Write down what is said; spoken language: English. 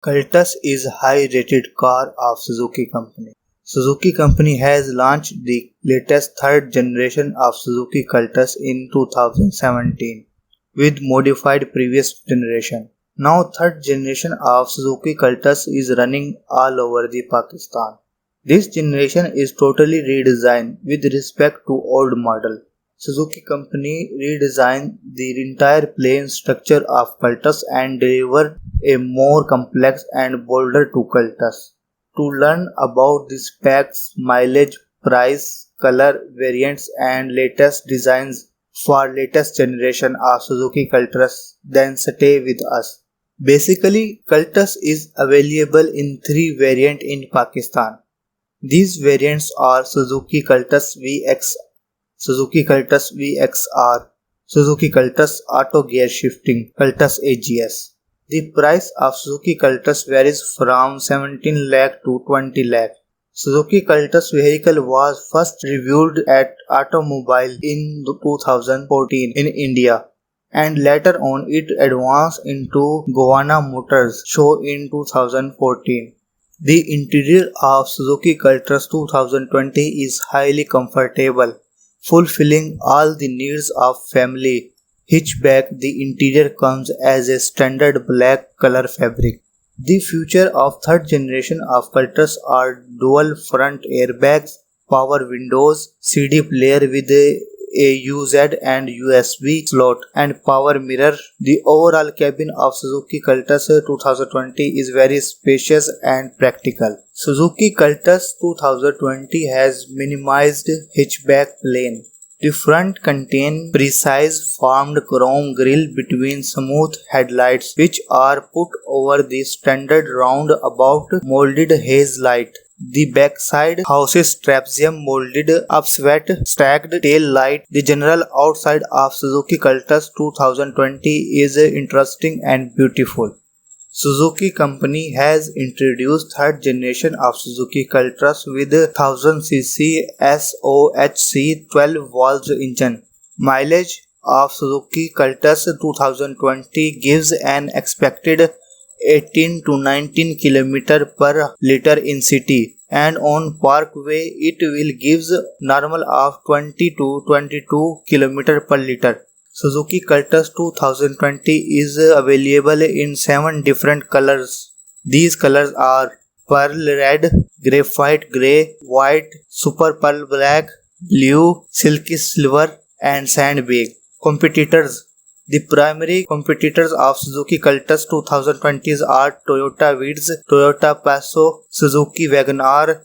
Cultus is a high-rated car of Suzuki company. Suzuki company has launched the latest third generation of Suzuki Cultus in 2017 with modified previous generation. Now third generation of Suzuki Cultus is running all over the Pakistan. This generation is totally redesigned with respect to old model. Suzuki company redesigned the entire plane structure of Cultus and delivered a more complex and bolder to Cultus. To learn about the specs, mileage, price, color variants and latest designs for latest generation of Suzuki Cultus, then stay with us. Basically, Cultus is available in three variants in Pakistan. These variants are Suzuki Cultus VX, Suzuki Cultus VXR, Suzuki Cultus Auto Gear Shifting, Cultus AGS. The price of Suzuki Cultus varies from 17 lakh to 20 lakh. Suzuki Cultus vehicle was first reviewed at Automobile in 2014 in India and later on it advanced into Gowana Motors show in 2014. The interior of Suzuki Cultus 2020 is highly comfortable, fulfilling all the needs of family. Hatchback. The interior comes as a standard black color fabric. The feature of third generation of Cultus are dual front airbags, power windows, CD player with a UZ and USB slot and power mirror. The overall cabin of Suzuki Cultus 2020 is very spacious and practical. Suzuki Cultus 2020 has minimized hatchback plane. The front contains precise formed chrome grille between smooth headlights which are put over the standard roundabout molded haze light. The backside houses trapezium molded upswept stacked tail light. The general outside of Suzuki Cultus 2020 is interesting and beautiful. Suzuki company has introduced third generation of Suzuki Cultus with 1000cc SOHC 12 valve engine. Mileage of Suzuki Cultus 2020 gives an expected 18 to 19 km per liter in city and on parkway it will gives normal of 20 to 22 km per liter. Suzuki Cultus 2020 is available in 7 different colors. These colors are pearl red, graphite grey, white, super pearl black, blue, silky silver and sand beige. Competitors. The primary competitors of Suzuki Cultus 2020 are Toyota Vitz, Toyota Passo, Suzuki Wagon R,